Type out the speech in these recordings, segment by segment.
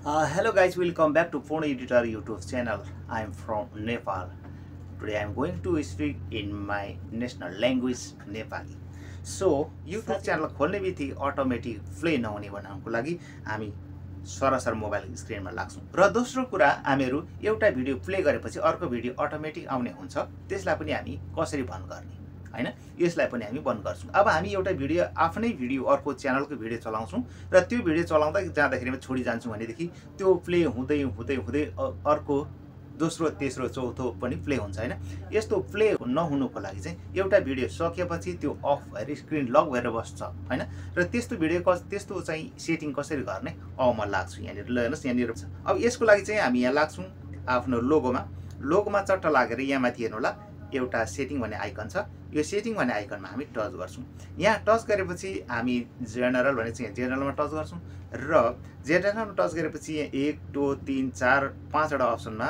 Hello guys, welcome back to Phone Editor YouTube channel. I am from Nepal. Today I am going to speak in my national language Nepali. So YouTube channel खोल्ने बित्तिकै automatic play नहुने बनाउनको लागि हामी सरसर mobile स्क्रिनमा लाग्छौं र दोस्रो कुरा हामीहरु एउटा भिडियो प्ले गरेपछि अर्को भिडियो अटोमेटिक आउने हुन्छ त्यसलाई पनि हामी कसरी बन्द गर्ने हैन यसलाई पनि हामी बन्द गर्छौं। अब हामी एउटा भिडियो आफ्नै भिडियो अर्को च्यानलको भिडियो चलाउँछौं र त्यो भिडियो चलाउँदा जाँदाखेरि छोडी जान्छौं भनेदेखि त्यो प्ले हुँदै हुँदै हुँदै अर्को दोस्रो तेस्रो चौथो पनि प्ले हुन्छ हैन। यस्तो प्ले नहुनुको लागि चाहिँ एउटा भिडियो सकेपछि त्यो अफ भएर स्क्रिन लक भएर बस्छ हैन र त्यस्तो भिडियो त्यस्तो चाहिँ सेटिङ कसरी गर्ने म लाग्छु यहाँनिर ल हेर्नुस् यहाँनिर अब यसको लागि चाहिँ हामी यहाँ लाग्छौं आफ्नो लोगोमा चट्ट लागेर यहाँ माथि हेर्नु होला एउटा सेटिङ भन्ने आइकन छ। यो सेटिङ भन्ने आइकनमा हामी टच गर्छौं। यहाँ टच गरेपछि हामी जेनरल भने चाहिँ जेनरलमा टच गर्छौं र जेनरलमा टच गरेपछि यहाँ 1 2 3 4 5 वटा अप्सनमा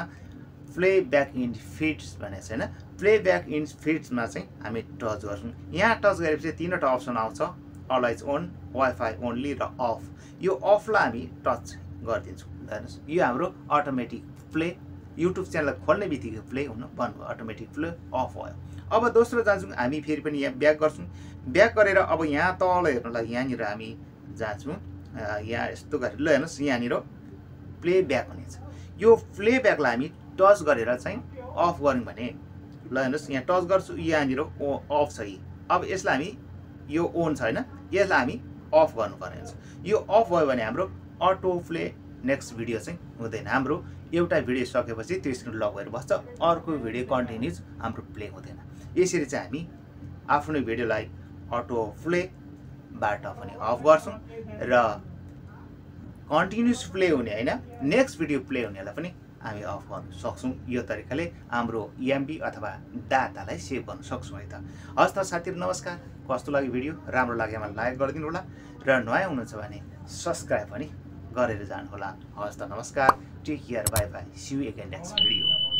प्ले ब्याक इन फिड्स भनेको छ हैन। प्ले ब्याक इन फिड्समा चाहिँ हामी टच गर्छौं। यहाँ टच गरेपछि तीनवटा अप्सन आउँछ अलवेज अन वाइफाई ओन्ली र अफ। यो अफलाई हामी टच गर्दिन्छौं। हेर्नुस् यो हाम्रो अटोमेटिक प्ले YouTube च्यानल खोल्ने बित्तिकै प्ले हुन बन्द भयो अटोमेटिक प्ले अफ भयो। अब दोस्रो जान्छौं हामी फेरि पनि यहाँ ब्याक गर्छौं। ब्याक गरेर अब यहाँ तल हेर्नुलाई यहाँनिर हामी जान्छौं यहाँ यस्तो गरेर ल हेर्नुस् यहाँनिर प्ले ब्याक हुनेछ। यो प्ले ब्याकलाई हामी टच गरेर चाहिँ अफ गर्यौं भने ल हेर्नुस् यहाँ टच गर्छु यहाँनिर अफ छ। अब यसलाई हामी यो अन छ हैन यसलाई हामी अफ गर्नुपर्ने हुन्छ। यो अफ भयो भने हाम्रो अटो प्ले नेक्स्ट भिडियो चाहिँ हुँदैन। हाम्रो एउटा भिडियो सकेपछि त्यो स्क्रिन लक भएर बस्छ अर्को भिडियो कन्टिन्युज हाम्रो प्ले हुँदैन। यसरी चाहिँ हामी आफ्नो भिडियोलाई अटो प्ले बाट पनि अफ गर्छौं र कन्टिन्युस प्ले हुने हैन नेक्स्ट भिडियो प्ले हुनेलाई पनि हामी अफ गर्न सक्छौं। यो तरिकाले हाम्रो एमबी अथवा डाटालाई सेभ गर्न सक्छौं है त। हस् त साथीहरु नमस्कार। कस्तो लाग्यो भिडियो राम्रो लागेमा लाइक गरिदिनु होला र नयाँ हुनुहुन्छ भने सब्स्क्राइब पनि गरेर जानु होला। हस् त नमस्कार। Take care bye bye see you again next video.